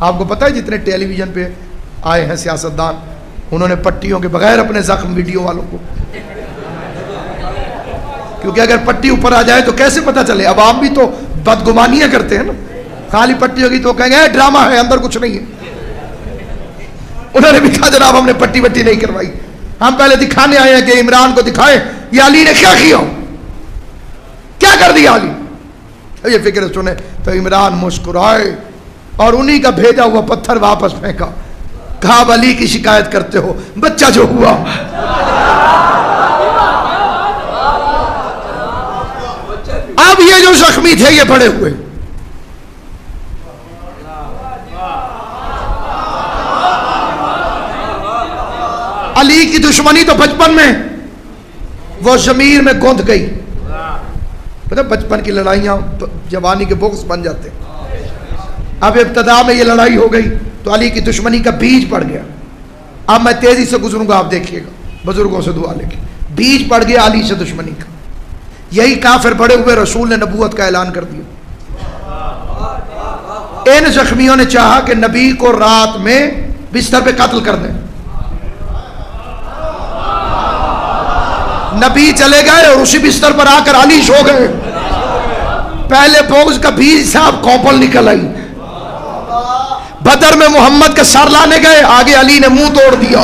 آپ کو پتہ ہے جتنے ٹیلی ویژن پہ آئے ہیں سیاستدان، انہوں نے پٹیوں کے بغیر اپنے زخم ویڈیو والوں کو، کیونکہ اگر پٹی اوپر آ جائے تو کیسے پتہ چلے؟ عوام بھی تو بدگمانیاں کرتے ہیں نا، خالی پٹی ہوگی تو کہیں گے ڈرامہ ہے اندر کچھ نہیں ہے۔ انہوں نے بھی کہا جناب ہم نے پٹی وٹی نہیں کروائی، ہم پہلے دکھانے آئے ہیں کہ عمران کو دکھائیں یہ علی نے کیا کیا، کیا کر دیا علی۔ یہ فکر سنے تو عمران مسکرائے اور انہی کا بھیجا ہوا پتھر واپس پھینکا، کہا اب علی کی شکایت کرتے ہو، بچہ جو ہوا۔ اب یہ جو زخمی تھے یہ پڑے ہوئے، علی کی دشمنی تو بچپن میں وہ ضمیر میں گوندھ گئی، پتہ بچپن کی لڑائیاں جوانی کے بغض بن جاتے ہیں۔ اب ابتدا میں یہ لڑائی ہو گئی تو علی کی دشمنی کا بیج پڑ گیا۔ اب میں تیزی سے گزروں گا، آپ دیکھیے گا، بزرگوں سے دعا لے کے، بیج پڑ گیا علی سے دشمنی کا۔ یہی کافر بڑے ہوئے رسول نے نبوت کا اعلان کر دیا۔ ان زخمیوں نے چاہا کہ نبی کو رات میں بستر پہ قتل کر دیں، نبی چلے گئے اور اسی بستر پر آ کر علی سو گئے۔ پہلے بغض کا بیج صاحب کوپل نکل آئی۔ بدر میں محمد کا سر لانے گئے، آگے علی نے منہ توڑ دیا،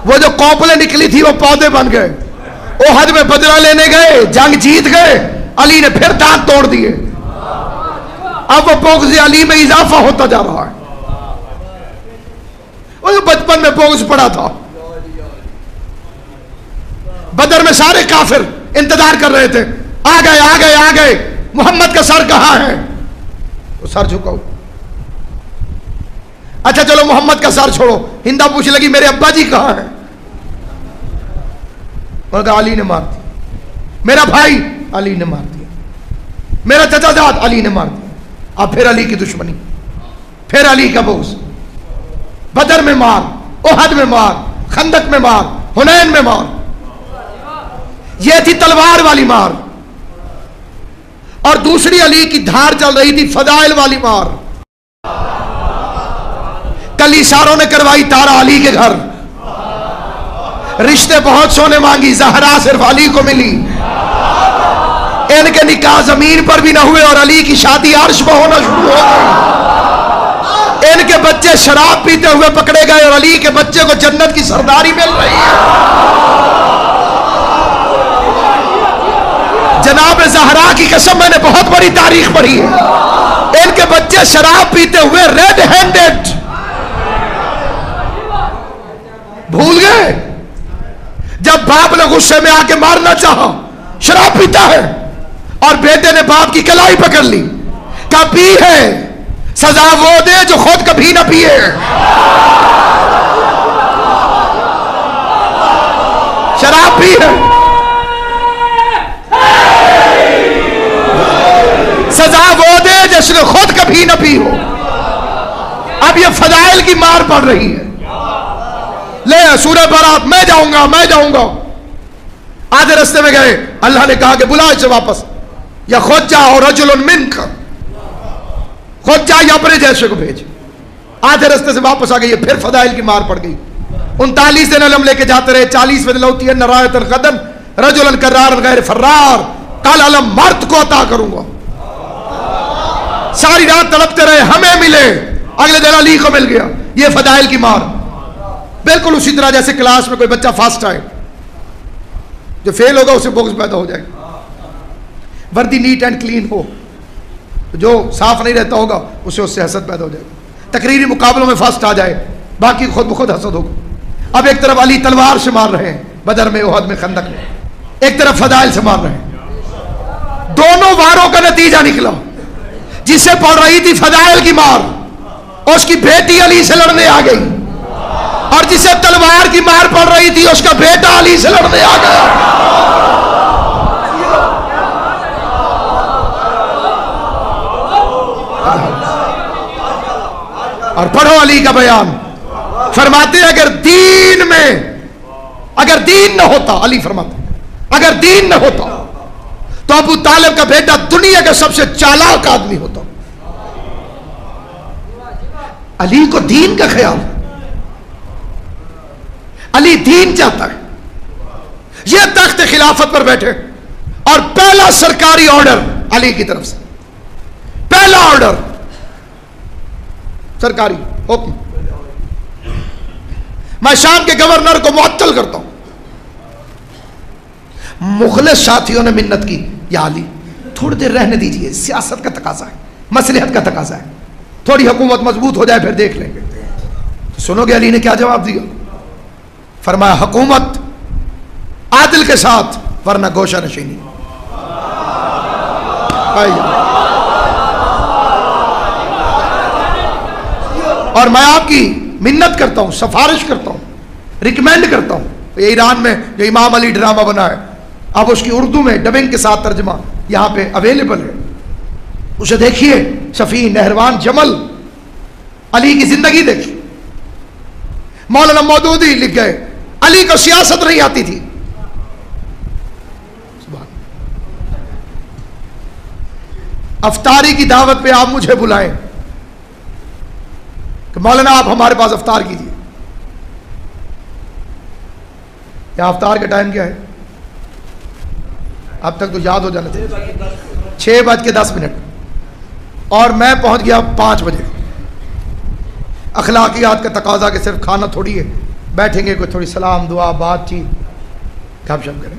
وہ جو کوپلیں نکلی تھی وہ پودے بن گئے۔ احد میں بدلہ لینے گئے، جنگ جیت گئے، علی نے پھر دانت توڑ دیے۔ اب وہ بغض علی میں اضافہ ہوتا جا رہا ہے۔ وہ جو بچپن میں بغض پڑا تھا، بدر میں سارے کافر انتظار کر رہے تھے، آ گئے آ گئے آ گئے، محمد کا سر کہاں ہے؟ وہ سر جھکاؤ۔ اچھا چلو محمد کا سر چھوڑو، ہندا پوچھنے لگی میرے ابا جی کہاں ہیں؟ انہوں نے کہا علی نے مار دیا، میرا بھائی علی نے مار دیا، میرا چچا جاد علی نے مار دیا۔ اب پھر علی کی دشمنی، پھر علی کا بغض، بدر میں مار، احد میں مار، خندق میں مار، حنین میں مار۔ یہ تھی تلوار والی مار، اور دوسری علی کی دھار چل رہی تھی فضائل والی مار۔ کلیساروں نے کروائی تارا علی کے گھر، رشتے بہت سونے مانگی، زہرا صرف علی کو ملی۔ ان کے نکاح زمین پر بھی نہ ہوئے اور علی کی شادی عرش پر ہونا شروع ہو گئی۔ ان کے بچے شراب پیتے ہوئے پکڑے گئے اور علی کے بچے کو جنت کی سرداری مل رہی ہے۔ جناب زہرا کی قسم میں نے بہت بڑی تاریخ پڑھی ہے، ان کے بچے شراب پیتے ہوئے ریڈ ہینڈڈ، بھول گئے جب باپ نے غصے میں آ کے مارنا چاہا، شراب پیتا ہے، اور بیٹے نے باپ کی کلائی پکڑ لی، کہا پی ہے سزا وہ دے جو خود کبھی نہ پیے۔ شراب پی ہے، سزا وہ دے جس نے خود کبھی نہ پی ہو۔ اب یہ فضائل کی مار پڑ رہی ہے۔ لے سورہ برات، میں جاؤں گا میں جاؤں گا۔ آدھے رستے میں گئے، اللہ نے کہا کہ بلا اسے واپس، یا خود جا اور رجل منک، خود جا یا اپنے جیسے کو بھیج۔ آدھے رستے سے واپس آ گئی، پھر فضائل کی مار پڑ گئی۔ 39 دن علم لے کے جاتے رہے، 40 دن لوتی ہے رایت القدم رجلا کرار غیر فرار، کل علم مرد کو عطا کروں گا۔ ساری رات تڑپتے رہے، ہمیں ملے، اگلے دن علی کو مل گیا۔ یہ فضائل کی مار، بالکل اسی طرح جیسے کلاس میں کوئی بچہ فاسٹ آئے، جو فیل ہوگا اسے بغض پیدا ہو جائے گا۔ وردی نیٹ اینڈ کلین ہو، جو صاف نہیں رہتا ہوگا اسے اس سے حسد پیدا ہو جائے گا۔ تقریری مقابلوں میں فاسٹ آ جائے، باقی خود بخود حسد ہوگا۔ اب ایک طرف علی تلوار سے مار رہے ہیں بدر میں، احد میں، خندق میں، ایک طرف فضائل سے مار رہے ہیں۔ دونوں واروں کا نتیجہ نکلا، جسے پڑ رہی تھی فضائل کی مار، اس کی بیٹی علی سے لڑنے آ گئی، اور جسے تلوار کی مار پڑ رہی تھی اس کا بیٹا علی سے لڑنے آ گیا۔ اور پڑھو علی کا بیان، فرماتے ہیں اگر دین نہ ہوتا، علی فرماتے ہیں اگر دین نہ ہوتا تو ابو طالب کا بیٹا دنیا کا سب سے چالاک آدمی ہوتا۔ علی کو دین کا خیال، علی دین چاہتا ہے. یہ تخت خلافت پر بیٹھے اور پہلا سرکاری آرڈر علی کی طرف سے، پہلا آرڈر سرکاری حکم، میں شام کے گورنر کو معطل کرتا ہوں. مخلص ساتھیوں نے منت کی، یا علی تھوڑی دیر رہنے دیجئے، سیاست کا تقاضا ہے، مصلحت کا تقاضا ہے، تھوڑی حکومت مضبوط ہو جائے پھر دیکھ لیں گے. سنو گے علی نے کیا جواب دیا؟ فرمایا حکومت عادل کے ساتھ ورنہ گوشہ نشینی. اور میں آپ کی منت کرتا ہوں، سفارش کرتا ہوں، ریکمینڈ کرتا ہوں. یہ ایران میں جو امام علی ڈرامہ بنا ہے، اب اس کی اردو میں ڈبنگ کے ساتھ ترجمہ یہاں پہ اویلیبل ہے، اسے دیکھیے. شفیع، نہروان، جمل، علی کی زندگی دیکھیے. مولانا مودودی لکھ گئے علی کو سیاست نہیں آتی تھی. افطاری کی دعوت پہ آپ مجھے بلائیں کہ مولانا آپ ہمارے پاس افطار کیجیے. یا افطار کا ٹائم کیا ہے؟ اب تک تو یاد ہو جانا تھے 6:10 اور میں پہنچ گیا 5 بجے. اخلاقیات کا تقاضا کہ صرف کھانا تھوڑی ہے، بیٹھیں گے کوئی تھوڑی سلام دعا بات چیت گپ شپ کریں.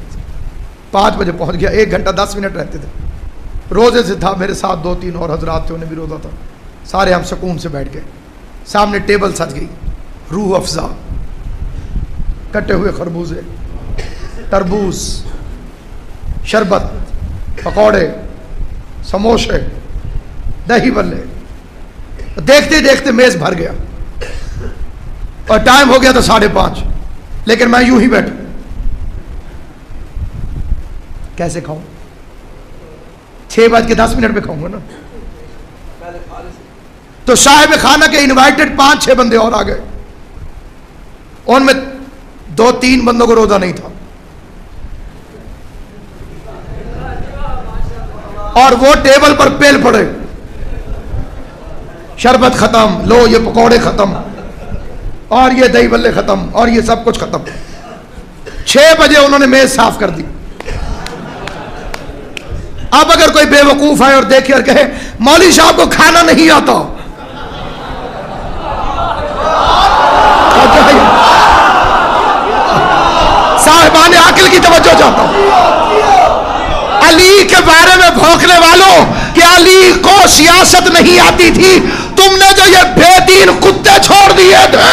5 بجے پہنچ گیا، 1 گھنٹہ 10 منٹ رہتے تھے. روزے سے تھا، میرے ساتھ 2-3 اور حضرات تھے، انہیں بھی روزہ تھا. سارے ہم سکون سے بیٹھ گئے. سامنے ٹیبل سج گئی، روح افزا، کٹے ہوئے خربوزے، تربوز، شربت، پکوڑے، سموسے، دہی بلے. دیکھتے دیکھتے میز بھر گیا اور ٹائم ہو گیا تو 5:30. لیکن میں یوں ہی بیٹھا، کیسے کھاؤں؟ 6:10 پہ کھاؤں گا نا. تو صاحب خانہ کے انوائٹڈ 5-6 بندے اور آ گئے. ان میں 2-3 بندوں کو روزہ نہیں تھا، اور وہ ٹیبل پر پیل پڑے. شربت ختم، لو یہ پکوڑے ختم، اور یہ دہی بلے ختم، اور یہ سب کچھ ختم. 6 بجے انہوں نے میز صاف کر دی. اب اگر کوئی بے وقوف ہے اور دیکھے اور کہے مولوی صاحب کو کھانا نہیں آتا، صاحبان عقل کی توجہ چاہتا ہوں. علی کے بارے میں بھونکنے والوں کہ علی کو سیاست نہیں آتی تھی، تم نے جو یہ بے دین کتے چھوڑ دیے تھے.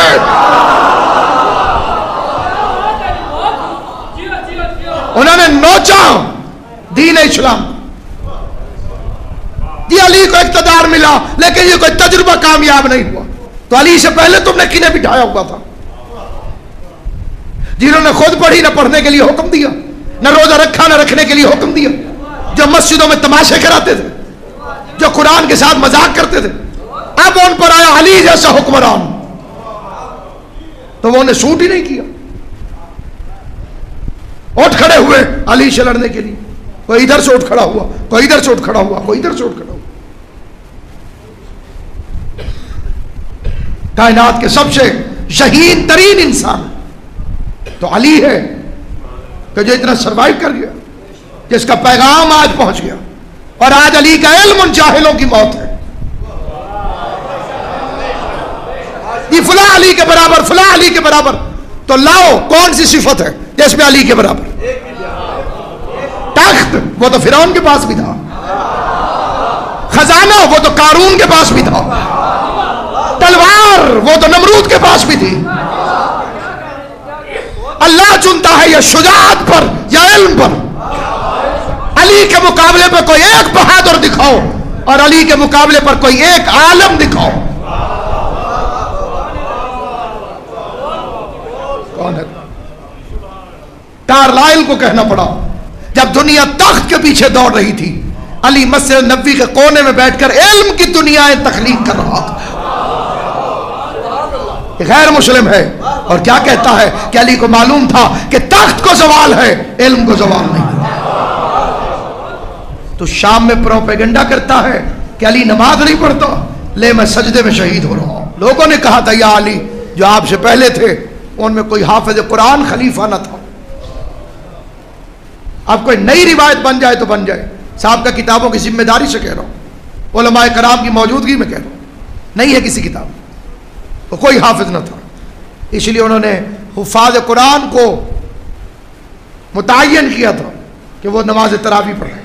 انہوں نے نوچا دین اسلام. یہ علی کو اقتدار ملا لیکن یہ کوئی تجربہ کامیاب نہیں ہوا. تو علی سے پہلے تم نے کنہیں بٹھایا ہوا تھا، جنہوں نے خود پڑھی نہ پڑھنے کے لیے حکم دیا، نہ روزہ رکھا نہ رکھنے کے لیے حکم دیا، جو مسجدوں میں تماشے کراتے تھے، جو قرآن کے ساتھ مذاق کرتے تھے. اب ان پر آیا علی جیسا حکمران تو وہ انہیں سوٹ ہی نہیں کیا. اٹھ کھڑے ہوئے علی سے لڑنے کے لیے. کوئی ادھر سے اٹھ کھڑا ہوا، کوئی ادھر سے اٹھ کھڑا ہوا، کوئی ادھر سے اٹھ کھڑا ہوا. کائنات کے سب سے شہین ترین انسان تو علی ہے کہ جو اتنا سروائیو کر گیا، جس کا پیغام آج پہنچ گیا. اور آج علی کا علم ان جاہلوں کی موت ہے. یہ فلاں علی کے برابر، فلاں علی کے برابر. تو لاؤ کون سی صفت ہے جس میں علی کے برابر؟ تخت وہ تو فرعون کے پاس بھی تھا، خزانہ وہ تو قارون کے پاس بھی تھا، تلوار وہ تو نمرود کے پاس بھی تھی. اللہ چنتا ہے یا شجاعت پر یا علم پر. علی کے مقابلے پر کوئی ایک بہادر دکھاؤ اور علی کے مقابلے پر کوئی ایک عالم دکھاؤ. کون ہے؟ کارلائل کو کہنا پڑا جب دنیا تخت کے پیچھے دوڑ رہی تھی، علی مسجد نبوی کے کونے میں بیٹھ کر علم کی دنیا تخلیق کر رہا تھا. غیر مسلم ہے اور کیا کہتا ہے کہ علی کو معلوم تھا کہ تخت کو زوال ہے، علم کو زوال نہیں. تو شام میں پروپیگنڈا کرتا ہے کہ علی نماز نہیں پڑھتا، لے میں سجدے میں شہید ہو رہا ہوں. لوگوں نے کہا تھا یا علی جو آپ سے پہلے تھے ان میں کوئی حافظ قرآن خلیفہ نہ تھا، اب کوئی نئی روایت بن جائے تو بن جائے، صاحب کا کتابوں کی ذمہ داری سے کہہ رہا ہوں، علماء کرام کی موجودگی میں کہہ رہا ہوں، نہیں ہے کسی کتاب تو کوئی حافظ نہ تھا، اس لیے انہوں نے حفاظ قرآن کو متعین کیا تھا کہ وہ نماز تراویح پڑھیں۔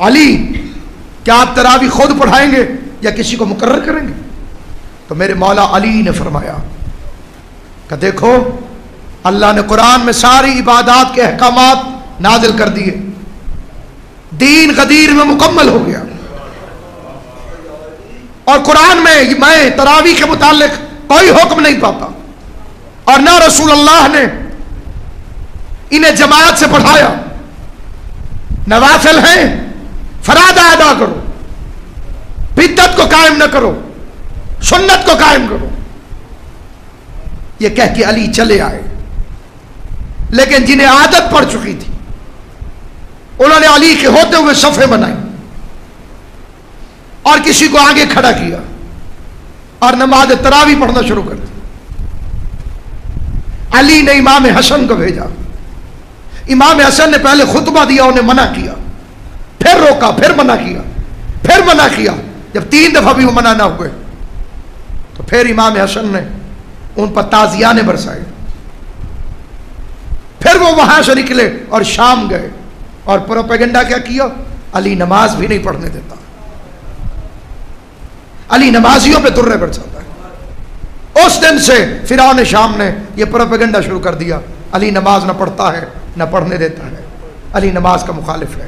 علی کیا آپ تراویح خود پڑھائیں گے یا کسی کو مقرر کریں گے؟ تو میرے مولا علی نے فرمایا کہ دیکھو اللہ نے قرآن میں ساری عبادات کے احکامات نازل کر دیے، دین غدیر میں مکمل ہو گیا، اور قرآن میں تراویح کے متعلق کوئی حکم نہیں پاتا، اور نہ رسول اللہ نے انہیں جماعت سے پڑھایا۔ نوافل ہیں، فرائض ادا کرو، بدعت کو قائم نہ کرو، سنت کو قائم کرو، یہ کہہ کے علی چلے آئے۔ لیکن جنہیں عادت پڑ چکی تھی انہوں نے علی کے ہوتے ہوئے صفیں بنائی اور کسی کو آگے کھڑا کیا اور نماز تراویح پڑھنا شروع کر دی۔ علی نے امام حسن کو بھیجا، امام حسن نے پہلے خطبہ دیا، انہیں منع کیا، پھر روکا، پھر منع کیا، پھر منع کیا، جب 3 دفعہ بھی وہ منع نہ ہوئے تو پھر امام حسن نے ان پر تعزیانے برسائے، پھر وہ وہاں سے نکلے اور شام گئے اور پروپیگنڈا کیا کیا؟ علی نماز بھی نہیں پڑھنے دیتا، علی نمازیوں پہ درے برساتا ہے۔ اس دن سے فرعون شام نے یہ پروپیگنڈا شروع کر دیا، علی نماز نہ پڑھتا ہے نہ پڑھنے دیتا ہے، علی نماز کا مخالف ہے۔